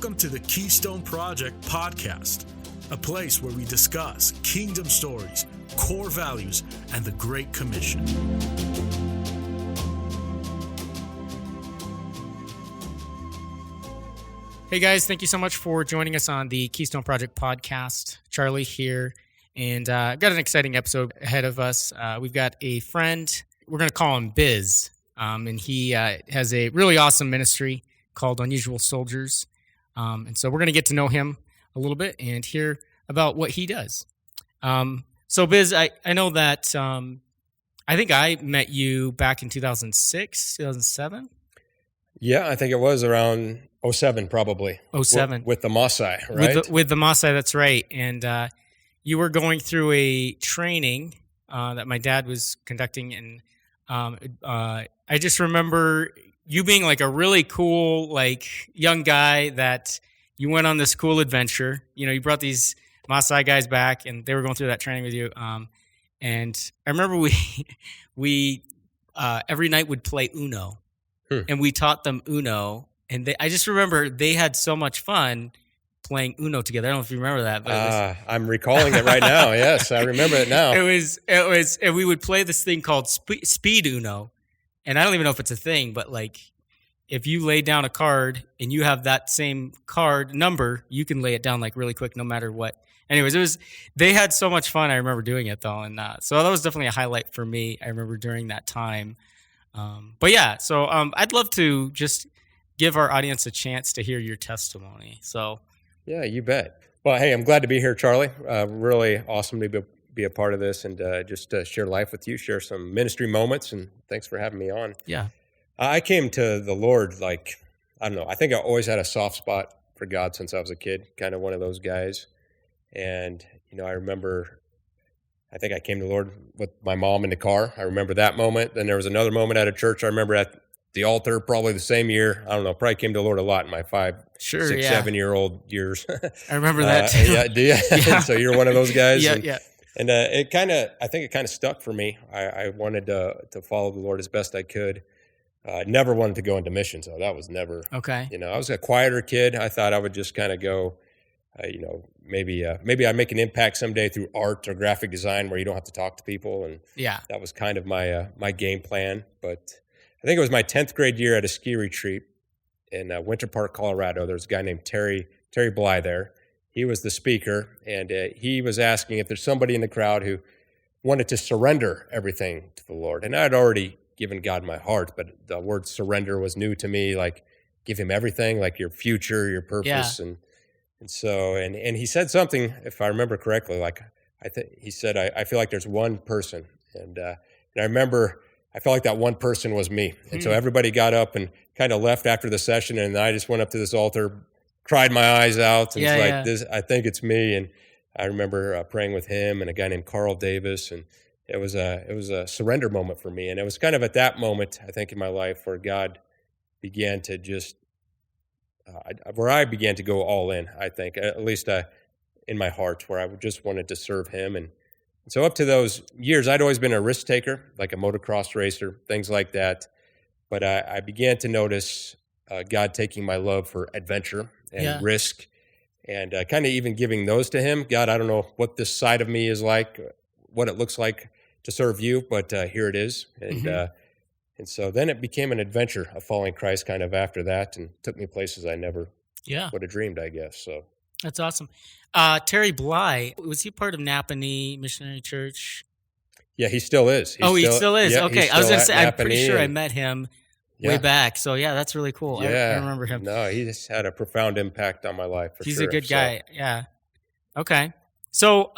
Welcome to the Keystone Project podcast, a place where we discuss kingdom stories, core values, and the Great Commission. Hey guys, thank you so much for joining us on the Keystone Project podcast. Charlie here, and got an exciting episode ahead of us. We've got a friend, we're going to call him Bizz, and he has a really awesome ministry called Unusual Soldiers. And so we're going to get to know him a little bit and hear about what he does. So Bizz, I know that I think I met you back in 2006, 2007. Yeah, I think it was around 07 probably. 07. With the Maasai, right? With the Maasai, that's right. And you were going through a training that my dad was conducting. And I just remember you being like a really cool, like young guy that you went on this cool adventure. You know, you brought these Maasai guys back and they were going through that training with you. And I remember we every night would play Uno. And we taught them Uno, and I just remember they had so much fun playing Uno together. I don't know if you remember that. But I'm recalling it right now. Yes, I remember it now. It was, and we would play this thing called Speed Uno, and I don't even know if it's a thing, but like if you lay down a card and you have that same card number, you can lay it down like really quick, no matter what. Anyways, they had so much fun. I remember doing it though, and so that was definitely a highlight for me. I remember during that time. But yeah, so I'd love to just give our audience a chance to hear your testimony. So yeah, you bet. Well, hey, I'm glad to be here, Charlie. Really awesome to be a part of this and just share life with you, share some ministry moments, and thanks for having me on. Yeah. I came to the Lord like, I don't know, I think I always had a soft spot for God since I was a kid, kind of one of those guys. And, you know, I remember I think I came to the Lord with my mom in the car. I remember that moment. Then there was another moment at a church. I remember at the altar, probably the same year. I don't know, probably came to the Lord a lot in my 7-year-old years. I remember that too. Yeah, do you? Yeah. So you're one of those guys? Yeah. And I think it kind of stuck for me. I wanted to follow the Lord as best I could. Never wanted to go into missions, so that was never. Okay. You know, I was a quieter kid. I thought I would just kind of go, maybe I'd make an impact someday through art or graphic design where you don't have to talk to people. And that was kind of my game plan. But I think it was my 10th grade year at a ski retreat in Winter Park, Colorado. There was a guy named Terry Bly there. He was the speaker, and he was asking if there's somebody in the crowd who wanted to surrender everything to the Lord. And I'd already given God my heart, but the word surrender was new to me, like give him everything, like your future, your purpose. Yeah. And so, and he said something, if I remember correctly, like he said, I feel like there's one person. And I remember I felt like that one person was me. And so everybody got up and kind of left after the session. And I just went up to this altar, cried my eyes out. And this, I think it's me. And I remember praying with him and a guy named Carl Davis. And it was a surrender moment for me. And it was kind of at that moment, I think, in my life where God began to just, where I began to go all in, I think, at least in my heart, where I just wanted to serve him. And so up to those years, I'd always been a risk taker, like a motocross racer, things like that. But I began to notice God taking my love for adventure and risk and kind of even giving those to him. God, I don't know what this side of me is like, what it looks like to serve you, but here it is. And so then it became an adventure of following Christ kind of after that and took me places I never would have dreamed, I guess. So that's awesome. Terry Bly, was he part of Napanee Missionary Church? Yeah, he still is. He still is. Yeah, okay. I was going to say, I'm pretty sure I met him way back. So yeah, that's really cool. Yeah. I remember him. No, he just had a profound impact on my life for He's sure. a good guy. Yeah. Okay. So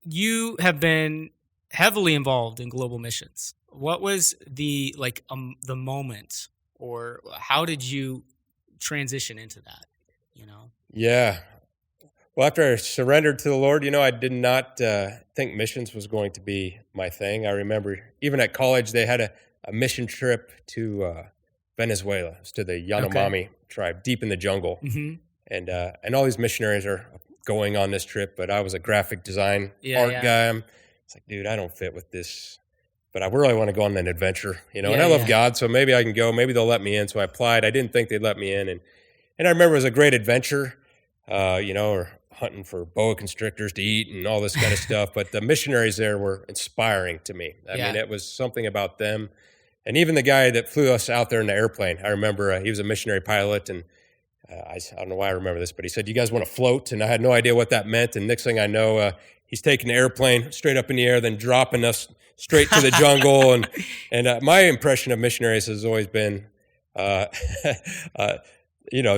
you have been heavily involved in global missions. What was the moment, or how did you transition into that? You know? Yeah. Well, after I surrendered to the Lord, I did not think missions was going to be my thing. I remember even at college, they had a mission trip to Venezuela, to the Yanomami tribe, deep in the jungle. And all these missionaries are going on this trip, but I was a graphic design art guy. It's like, dude, I don't fit with this. But I really want to go on an adventure, and I love God, so maybe I can go. Maybe they'll let me in. So I applied. I didn't think they'd let me in, and And I remember it was a great adventure, or hunting for boa constrictors to eat and all this kind of stuff. But the missionaries there were inspiring to me. I mean, it was something about them. And even the guy that flew us out there in the airplane, I remember he was a missionary pilot, and I don't know why I remember this, but he said, "You guys want to float?" And I had no idea what that meant. And next thing I know, he's taking the airplane straight up in the air, then dropping us straight to the jungle. And my impression of missionaries has always been,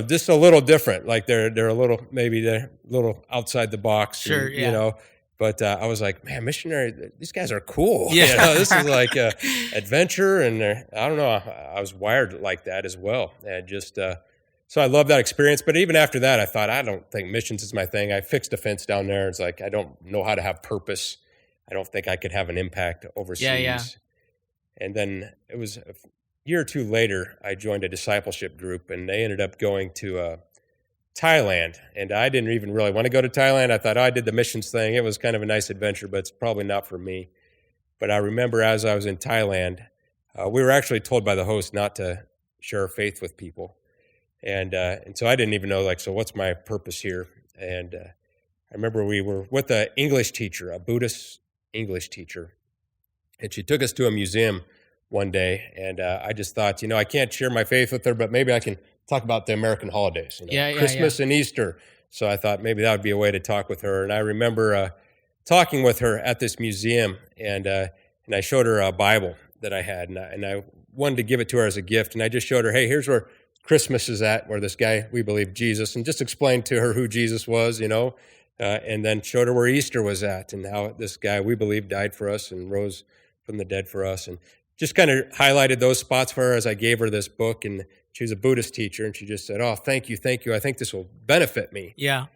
just a little different. Like they're a little outside the box. Sure, yeah. But I was like, man, missionary, these guys are cool. Yeah. This is like adventure, and I don't know. I was wired like that as well, and just. So I love that experience. But even after that, I thought, I don't think missions is my thing. I fixed a fence down there. It's like, I don't know how to have purpose. I don't think I could have an impact overseas. Yeah. And then it was a year or two later, I joined a discipleship group, and they ended up going to Thailand. And I didn't even really want to go to Thailand. I thought, I did the missions thing. It was kind of a nice adventure, but it's probably not for me. But I remember as I was in Thailand, we were actually told by the host not to share our faith with people. And so I didn't even know, so what's my purpose here? And I remember we were with an English teacher, a Buddhist English teacher, and she took us to a museum one day, and I just thought, I can't share my faith with her, but maybe I can talk about the American holidays, Christmas and Easter. So I thought maybe that would be a way to talk with her. And I remember talking with her at this museum, and I showed her a Bible that I had, and I wanted to give it to her as a gift, and I just showed her, hey, here's where Christmas is at, where this guy, we believe Jesus, and just explained to her who Jesus was, and then showed her where Easter was at and how this guy, we believe, died for us and rose from the dead for us. And just kind of highlighted those spots for her as I gave her this book. And she was a Buddhist teacher, and she just said, "Oh, thank you. I think this will benefit me." Yeah.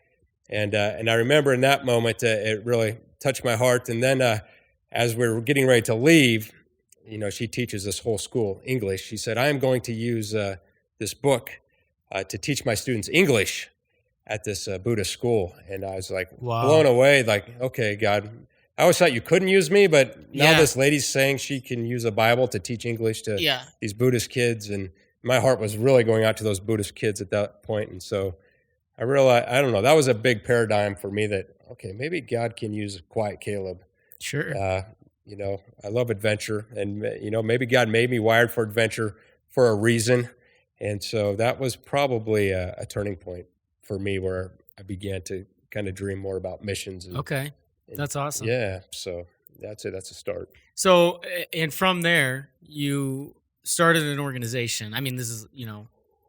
And I remember in that moment, it really touched my heart. And then as we were getting ready to leave, she teaches this whole school English. She said, "I am going to use this book to teach my students English at this Buddhist school." And I was like, wow, blown away. Like, okay, God, I always thought you couldn't use me, but now this lady's saying she can use a Bible to teach English to these Buddhist kids. And my heart was really going out to those Buddhist kids at that point. And so I realized, I don't know, that was a big paradigm for me that, okay, maybe God can use quiet Caleb. Sure. I love adventure, and, maybe God made me wired for adventure for a reason. And so that was probably a turning point for me, where I began to kind of dream more about missions. Okay. That's awesome. Yeah. So that's it. That's a start. So, and from there, you started an organization. I mean, this is,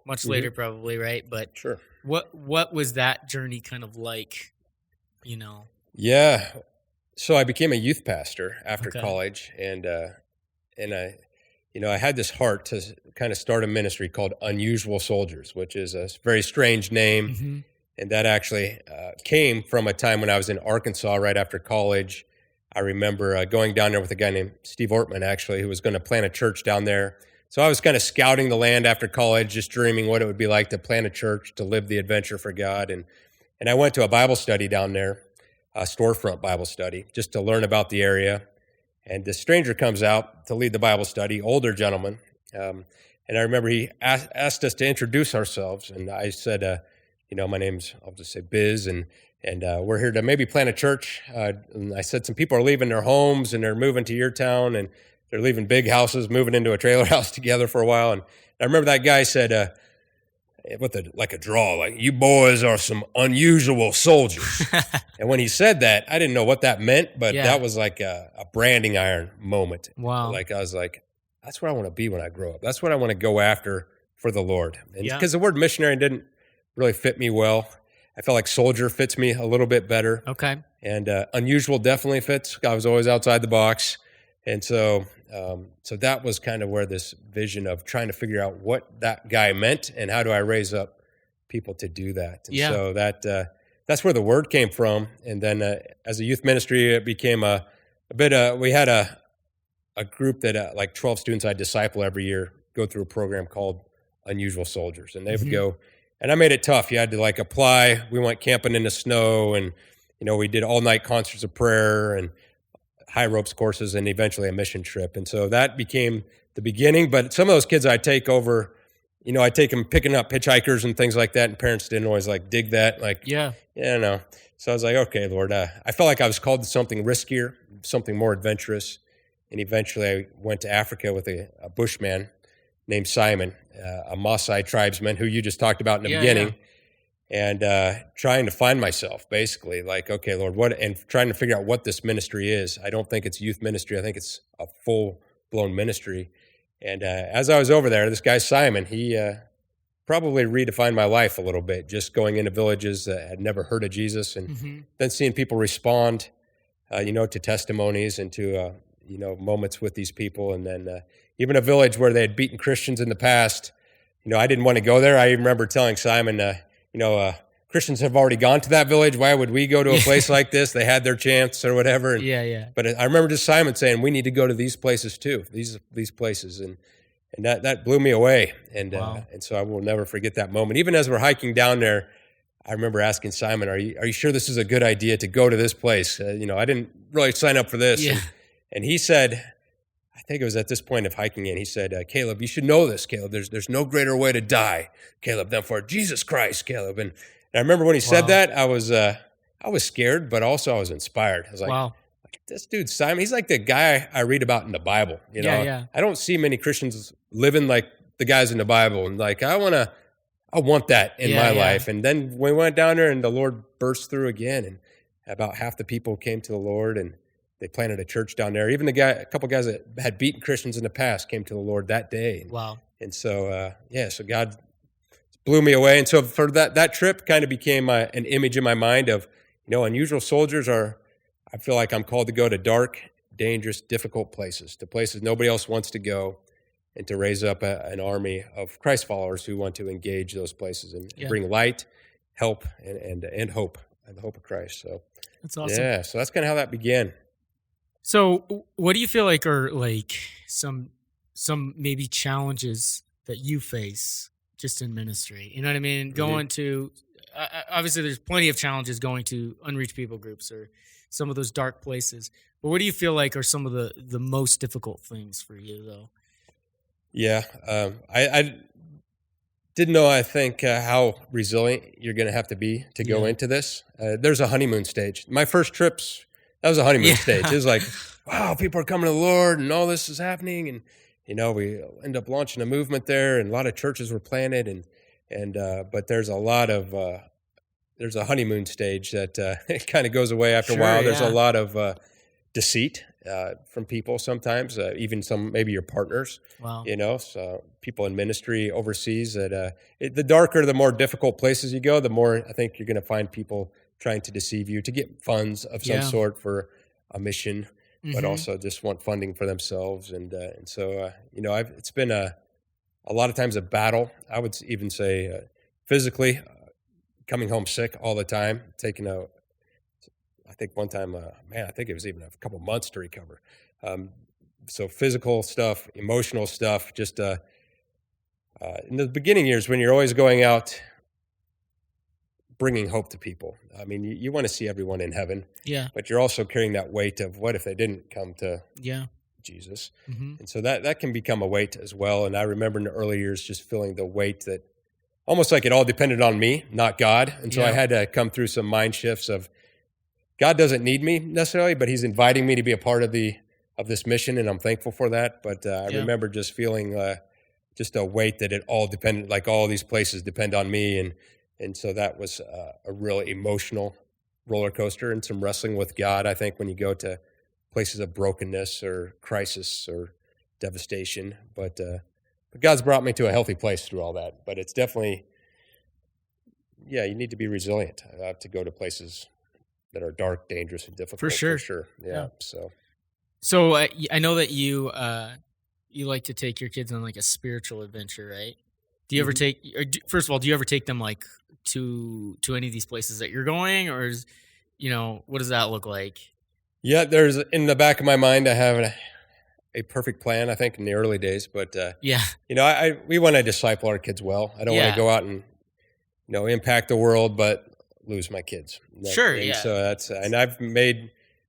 much later probably, right? But sure. What was that journey kind of like, Yeah. So I became a youth pastor after college, and I had this heart to kind of start a ministry called Unusual Soldiers, which is a very strange name. Mm-hmm. And that actually came from a time when I was in Arkansas right after college. I remember going down there with a guy named Steve Ortman, actually, who was going to plant a church down there. So I was kind of scouting the land after college, just dreaming what it would be like to plant a church, to live the adventure for God. And I went to a Bible study down there, a storefront Bible study, just to learn about the area. And this stranger comes out to lead the Bible study, older gentleman. And I remember he asked us to introduce ourselves. And I said, my name's, I'll just say Bizs, and we're here to maybe plant a church. And I said, some people are leaving their homes and they're moving to your town, and they're leaving big houses, moving into a trailer house together for a while. And I remember that guy said, like a drawl, like, "You boys are some unusual soldiers." And when he said that, I didn't know what that meant, but that was like a branding iron moment. Wow. Like, I was like, that's where I want to be when I grow up. That's what I want to go after for the Lord. And because the word missionary didn't really fit me well. I felt like soldier fits me a little bit better. Okay. And unusual definitely fits. I was always outside the box. And so that was kind of where this vision of trying to figure out what that guy meant and how do I raise up people to do that. And so that's where the word came from. And then as a youth ministry, it became a bit, we had a group that like 12 students I disciple every year go through a program called Unusual Soldiers. And they would go, and I made it tough. You had to like apply. We went camping in the snow, and, we did all night concerts of prayer and high ropes courses, and eventually a mission trip. And so that became the beginning. But some of those kids I take over I'd take them picking up hitchhikers and things like that, and parents didn't always like dig that. Like, Yeah. no. So I was like, okay, Lord, I felt like I was called to something riskier, something more adventurous. And eventually I went to Africa with a bushman named Simon, a Maasai tribesman who you just talked about in the beginning. And trying to find myself, basically, like, okay, Lord, and trying to figure out what this ministry is. I don't think it's youth ministry. I think it's a full-blown ministry. And as I was over there, this guy, Simon, he probably redefined my life a little bit, just going into villages that had never heard of Jesus, and then seeing people respond, to testimonies and to, moments with these people. And then even a village where they had beaten Christians in the past, I didn't want to go there. I remember telling Simon, Christians have already gone to that village. Why would we go to a place like this? They had their chance or whatever. And, But I remember just Simon saying, we need to go to these places too, these places. And that blew me away. And Wow. And so I will never forget that moment. Even as we're hiking down there, I remember asking Simon, are you sure this is a good idea to go to this place? I didn't really sign up for this. Yeah. And he said, I think it was at this point of hiking in, he said, Caleb, you should know this, Caleb. There's no greater way to die, Caleb, than for Jesus Christ, Caleb. And I remember when he said that, I was scared, but also I was inspired. I was like, Wow. this dude, Simon, he's like the guy I read about in the Bible. Yeah. I don't see many Christians living like the guys in the Bible. And like, I want that in my life. And then we went down there and the Lord burst through again. And about half the people came to the Lord, and they planted a church down there. Even a couple guys that had beaten Christians in the past came to the Lord that day. Wow. And so, so God blew me away. And so for that trip kind of became an image in my mind of, unusual soldiers I feel like I'm called to go to dark, dangerous, difficult places, to places nobody else wants to go, and to raise up an army of Christ followers who want to engage those places and bring light, help, and hope, and the hope of Christ. So That's awesome. Yeah, so that's kind of how that began. So what do you feel like are like some maybe challenges that you face just in ministry? You know what I mean? Going to, obviously there's plenty of challenges going to unreached people groups or some of those dark places. But what do you feel like are some of the most difficult things for you though? Yeah, I didn't know, I think, how resilient you're going to have to be to go into this. There's a honeymoon stage. My first trips, that was a honeymoon stage. It was like, wow, people are coming to the Lord and all this is happening. And, we end up launching a movement there, and a lot of churches were planted. But there's a lot of, there's a honeymoon stage that it kind of goes away after a while. There's a lot of deceit from people sometimes, even some, maybe your partners. Wow. So people in ministry overseas that the darker, the more difficult places you go, the more I think you're going to find people trying to deceive you to get funds of some sort for a mission, but also just want funding for themselves. And so, it's been a lot of times a battle. I would even say physically coming home sick all the time, I think one time, I think it was even a couple months to recover. So physical stuff, emotional stuff, just in the beginning years when you're always going out bringing hope to people. I mean, you want to see everyone in heaven, but you're also carrying that weight of what if they didn't come to Jesus? And so that can become a weight as well. And I remember in the early years just feeling the weight that almost like it all depended on me, not God. And so I had to come through some mind shifts of, God doesn't need me necessarily, but he's inviting me to be a part of this mission, and I'm thankful for that. But I remember just feeling just a weight that it all depended, like all these places depend on me. And so that was a really emotional roller coaster and some wrestling with God, I think, when you go to places of brokenness or crisis or devastation. But God's brought me to a healthy place through all that. But it's definitely, you need to be resilient to go to places that are dark, dangerous, and difficult. For sure. Yeah. So I know that you like to take your kids on like a spiritual adventure, right? Do you ever first of all, do you ever take them like to any of these places that you're going, or is, what does that look like? Yeah, there's in the back of my mind, I have a perfect plan, I think, in the early days. But we want to disciple our kids well. I don't want to go out and impact the world, but lose my kids. So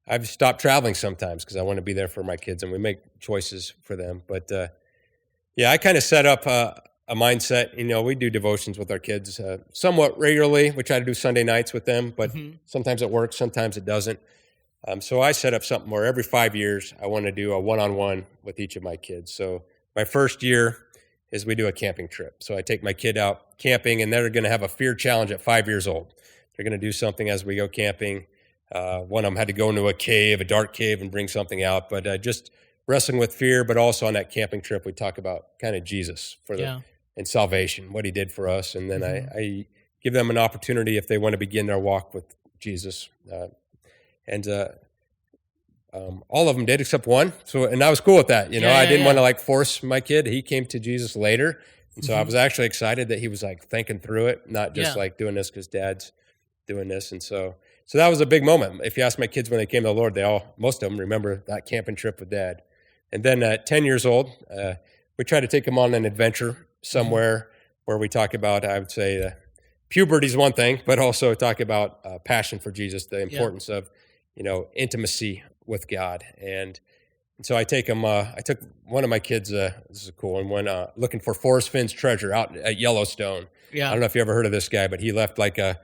I've stopped traveling sometimes because I want to be there for my kids, and we make choices for them. But I kind of set up a a mindset. We do devotions with our kids somewhat regularly. We try to do Sunday nights with them, but sometimes it works, sometimes it doesn't. So I set up something where every 5 years I want to do a one-on-one with each of my kids. So my first year is we do a camping trip. So I take my kid out camping, and they're going to have a fear challenge at 5 years old. They're going to do something as we go camping. One of them had to go into a dark cave, and bring something out. But just wrestling with fear, but also on that camping trip, we talk about kind of Jesus and salvation, what he did for us. And then I give them an opportunity if they want to begin their walk with Jesus. And all of them did except one. And I was cool with that. I didn't want to force my kid. He came to Jesus later. And so I was actually excited that he was thinking through it, not just doing this because Dad's doing this. And so that was a big moment. If you ask my kids when they came to the Lord, most of them remember that camping trip with Dad. And then at 10 years old, we try to take them on an adventure somewhere where we talk about, I would say, puberty is one thing, but also talk about passion for Jesus, the importance of, intimacy with God. And so I take them, I took one of my kids, this is a cool one, went looking for Forrest Finn's treasure out at Yellowstone. Yeah. I don't know if you ever heard of this guy, but he left like a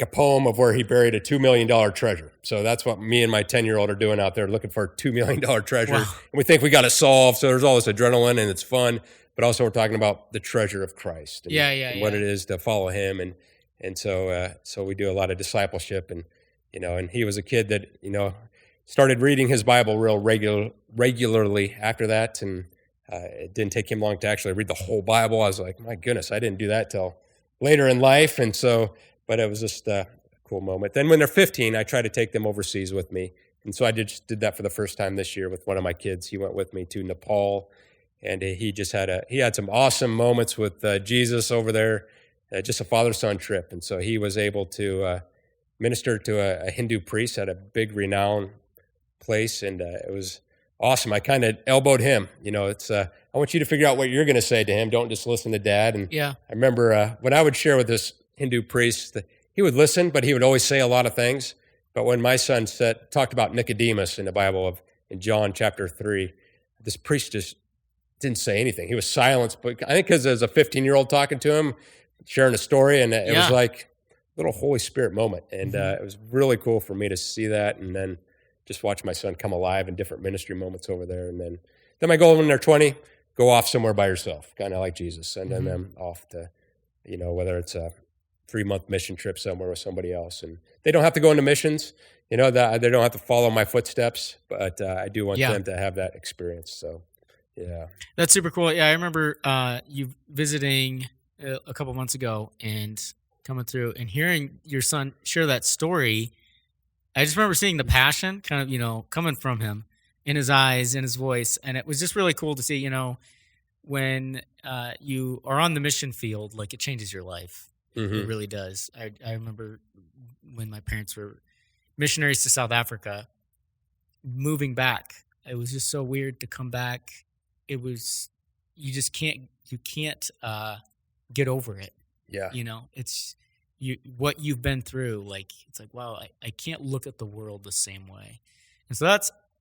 poem of where he buried a $2 million treasure. So that's what me and my 10-year-old are doing out there, looking for a $2 million treasure. Wow. And we think we got it solved. So there's all this adrenaline and it's fun, but also we're talking about the treasure of Christ and what it is to follow him. And so we do a lot of discipleship and he was a kid that, started reading his Bible real regularly after that. And it didn't take him long to actually read the whole Bible. I was like, my goodness, I didn't do that till later in life. And so, but it was just a cool moment. Then when they're 15, I try to take them overseas with me. And so I did that for the first time this year with one of my kids. He went with me to Nepal, and he had some awesome moments with Jesus over there, just a father-son trip. And so he was able to minister to a Hindu priest at a big renowned place, and it was awesome. I kind of elbowed him. It's I want you to figure out what you're going to say to him. Don't just listen to Dad. And I remember when I would share with this Hindu priest, he would listen, but he would always say a lot of things. But when my son talked about Nicodemus in the Bible in John chapter 3, this priest just didn't say anything. He was silenced, but I think because there's a 15-year-old talking to him, sharing a story, and it was like a little Holy Spirit moment. And it was really cool for me to see that, and then just watch my son come alive in different ministry moments over there. And then my goal when they're 20, go off somewhere by yourself, kind of like Jesus, sending them off to, whether it's a 3-month mission trip somewhere with somebody else. And they don't have to go into missions, that they don't have to follow my footsteps, but I do want them to have that experience. So, yeah. That's super cool. Yeah, I remember you visiting a couple months ago and coming through and hearing your son share that story. I just remember seeing the passion kind of, coming from him in his eyes, in his voice. And it was just really cool to see, when you are on the mission field, it changes your life. Mm-hmm. It really does. I remember when my parents were missionaries to South Africa, moving back, it was just so weird to come back. It was, you can't get over it. Yeah. It's what you've been through. It's like, wow, I can't look at the world the same way. And so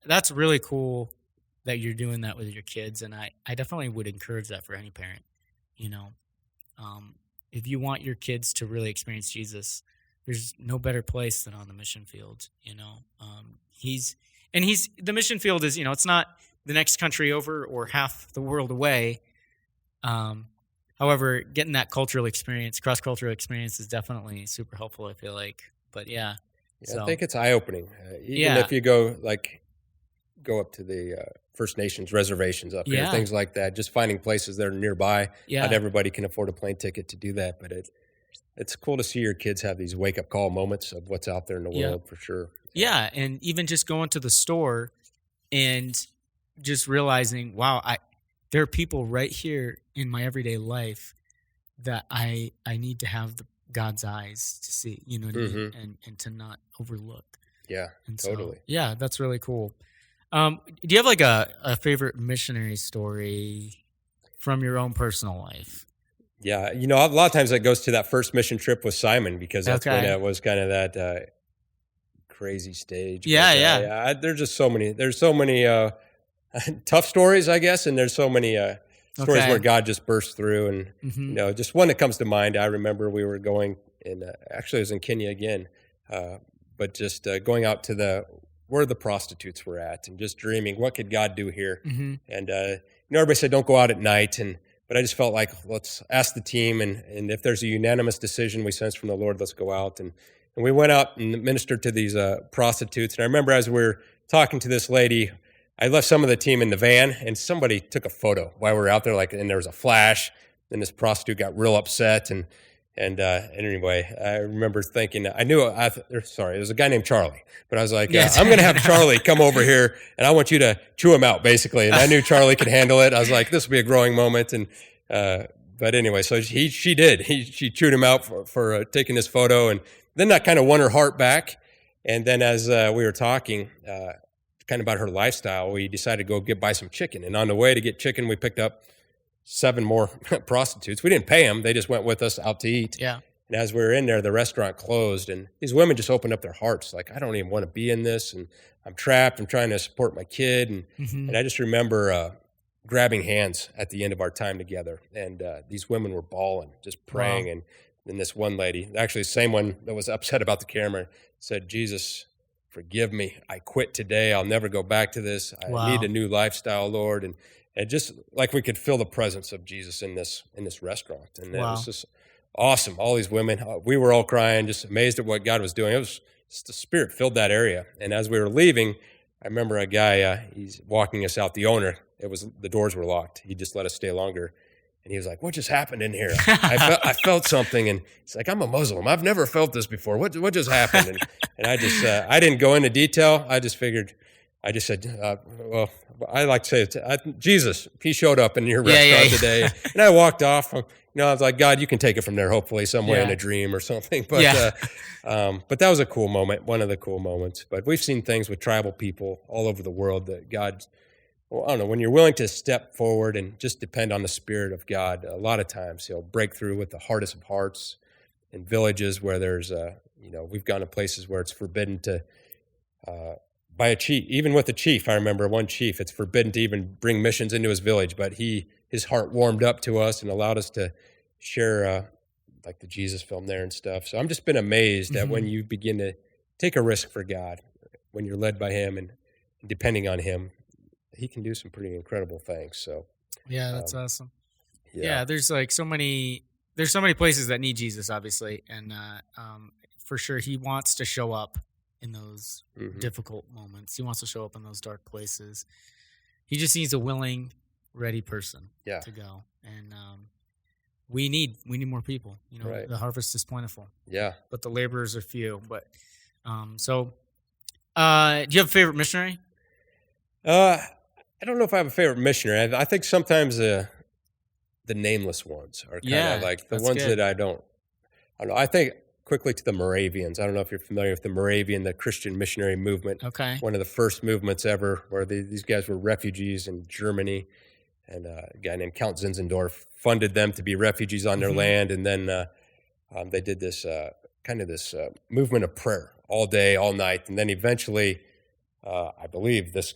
that's really cool that you're doing that with your kids. And I definitely would encourage that for any parent, if you want your kids to really experience Jesus, there's no better place than on the mission field. The mission field is, it's not the next country over or half the world away. However, getting that cross-cultural experience is definitely super helpful, I feel like. But I think it's eye-opening. Even if you go up to the First Nations reservations up here, things like that, just finding places that are nearby. Not everybody can afford a plane ticket to do that, but it's cool to see your kids have these wake-up call moments of what's out there in the world, for sure. Yeah, and even just going to the store and just realizing, wow, there are people right here in my everyday life that I need to have God's eyes to see, what I mean? And to not overlook. Yeah, and totally. So, that's really cool. Do you have a favorite missionary story from your own personal life? Yeah, a lot of times that goes to that first mission trip with Simon, because that's when it was kind of that crazy stage. There's just so many. There's so many tough stories, I guess, and there's so many stories Okay. where God just burst through. And, just one that comes to mind, I remember we were going in, actually it was in Kenya again, but just going out to where the prostitutes were at and just dreaming, what could God do here? And, everybody said, don't go out at night. But I just felt like, let's ask the team. And if there's a unanimous decision we sense from the Lord, let's go out. And we went out and ministered to these prostitutes. And I remember as we were talking to this lady, I left some of the team in the van, and somebody took a photo while we were out there, and there was a flash. Then this prostitute got real upset. And anyway, I remember thinking, it was a guy named Charlie. But I was like, Yes. I'm going to have Charlie come over here, and I want you to chew him out, basically. And I knew Charlie could handle it. I was like, this will be a growing moment. And but anyway, so she did. She chewed him out for taking this photo, and then that kind of won her heart back. And then as we were talking kind of about her lifestyle, we decided to go buy some chicken. And on the way to get chicken, we picked up 7 more prostitutes. We didn't pay them. They just went with us out to eat. Yeah. And as we were in there, the restaurant closed, and these women just opened up their hearts. Like, I don't even want to be in this, and I'm trapped. I'm trying to support my kid. And I just remember grabbing hands at the end of our time together. And these women were bawling, just praying. Wow. And then this one lady, actually the same one that was upset about the camera, said, Jesus, forgive me. I quit today. I'll never go back to this. I need a new lifestyle, Lord. And just like we could feel the presence of Jesus in this restaurant. And it was just awesome. All these women, we were all crying, just amazed at what God was doing. It was just the Spirit filled that area. And as we were leaving, I remember a guy, he's walking us out, the owner, the doors were locked. He just let us stay longer. And he was like, what just happened in here? I felt something. And he's like, I'm a Muslim. I've never felt this before. What just happened? And I just, I didn't go into detail. I just said, well, I like to say, Jesus, he showed up in your restaurant today. And I walked off. I was like, God, you can take it from there, hopefully, somewhere in a dream or something. But but that was a cool moment, one of the cool moments. But we've seen things with tribal people all over the world that God, I don't know, when you're willing to step forward and just depend on the Spirit of God, a lot of times He'll break through with the hardest of hearts in villages where there's, we've gone to places where it's forbidden to, by a chief, even with a chief. I remember one chief, it's forbidden to even bring missions into his village, but his heart warmed up to us and allowed us to share like the Jesus film there and stuff. So I've just been amazed that when you begin to take a risk for God, when you're led by Him and depending on Him, He can do some pretty incredible things. So yeah, that's awesome. Yeah, there's so many places that need Jesus, obviously, and for sure He wants to show up in those difficult moments. He wants to show up in those dark places. He just needs a willing, ready person to go. And we need more people. Right. The harvest is plentiful. Yeah. But the laborers are few. But do you have a favorite missionary? I don't know if I have a favorite missionary. I think sometimes the nameless ones are kind of like the ones that I don't know. I think quickly to the Moravians. I don't know if you're familiar with the Moravian, the Christian missionary movement. Okay. One of the first movements ever where these guys were refugees in Germany. And a guy named Count Zinzendorf funded them to be refugees on their land. And then they did this this movement of prayer all day, all night. And then eventually, I believe this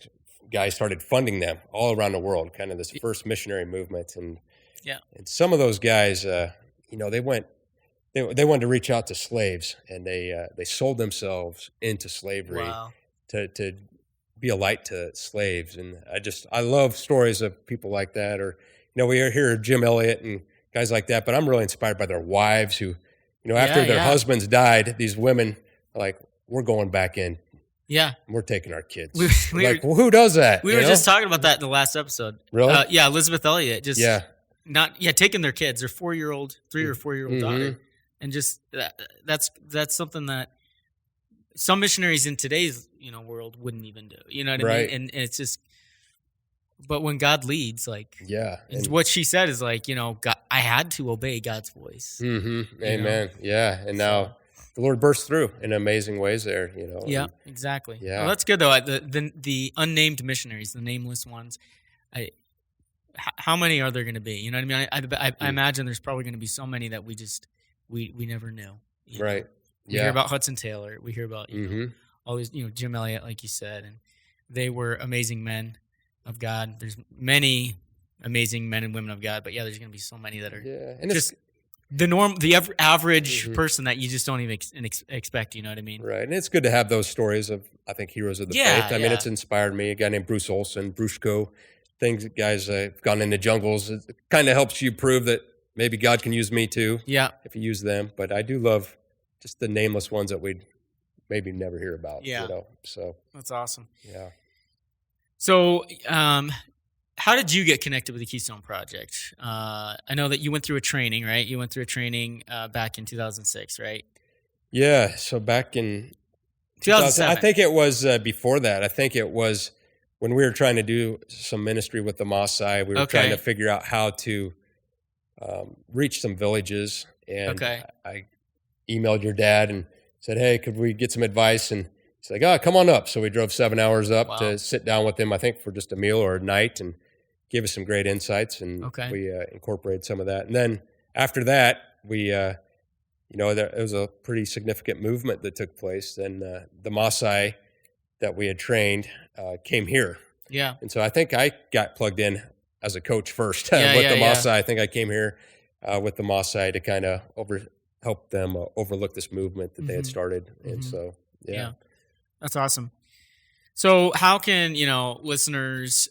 guy started funding them all around the world, kind of this first missionary movement. And some of those guys, they wanted to reach out to slaves, and they sold themselves into slavery to be a light to slaves. And I love stories of people like that. Or, we hear Jim Elliot and guys like that, but I'm really inspired by their wives who, after their husbands died, these women are like, we're going back in. Yeah. We're taking our kids. Who does that? We were just talking about that in the last episode. Really? Elizabeth Elliot taking their kids, their 3 or 4-year-old daughter. And just that's something that some missionaries in today's world wouldn't even do. You know what I mean? And it's just, but when God leads, and what she said is God, I had to obey God's voice. Amen. Yeah, and now the Lord bursts through in amazing ways there. Yeah, exactly. Yeah, well, that's good though. The unnamed missionaries, the nameless ones. How many are there going to be? You know what I mean? I imagine there's probably going to be so many that we never knew. Right. We hear about Hudson Taylor. We hear about all these, Jim Elliot, like you said, and they were amazing men of God. There's many amazing men and women of God. But yeah, there's going to be so many that are and just the average person that you just don't even expect. You know what I mean? Right. And it's good to have those stories of, I think, heroes of the faith. I mean, it's inspired me. A guy named Bruce Olson, Brushko, guys have gone into jungles. It kind of helps you prove that maybe God can use me too. Yeah. If you use them. But I do love just the nameless ones that we'd maybe never hear about. Yeah. You know? So that's awesome. Yeah. So, how did you get connected with the Keystone Project? I know that you went through a training, right? You went through a training back in 2006, right? Yeah. So back in 2007. I think it was before that. I think it was when we were trying to do some ministry with the Maasai. We were trying to figure out how to reach some villages. And I emailed your dad and said, hey, could we get some advice? And he's like, come on up. So we drove 7 hours up to sit down with him, I think, for just a meal or a night, and gave us some great insights. And we incorporated some of that. And then after that, we, it was a pretty significant movement that took place. Then the Maasai that we had trained came here. Yeah. And so I think I got plugged in as a coach first with the Maasai. I think I came here with the Maasai to kind of help them overlook this movement that they had started. And so, yeah. That's awesome. So how can, listeners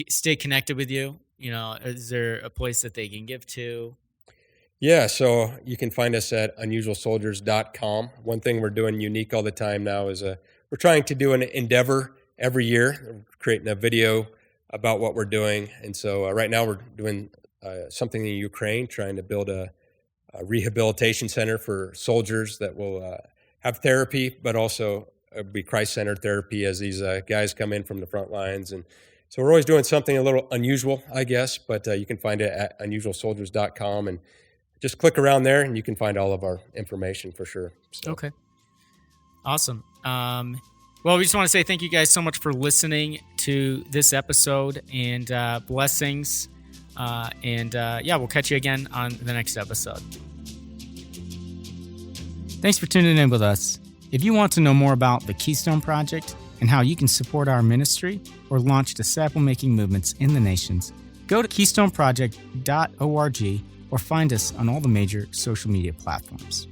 stay connected with you? Is there a place that they can give to? Yeah, so you can find us at unusualsoldiers.com. One thing we're doing unique all the time now is we're trying to do an endeavor every year, we're creating a video about what we're doing. And so right now we're doing something in Ukraine, trying to build a rehabilitation center for soldiers that will have therapy, but also be Christ-centered therapy as these guys come in from the front lines. And so we're always doing something a little unusual, I guess, but you can find it at unusualsoldiers.com and just click around there and you can find all of our information for sure. So. Okay. Awesome. Well, we just want to say thank you guys so much for listening to this episode, and blessings. We'll catch you again on the next episode. Thanks for tuning in with us. If you want to know more about the Keystone Project and how you can support our ministry or launch disciple-making movements in the nations, go to keystoneproject.org or find us on all the major social media platforms.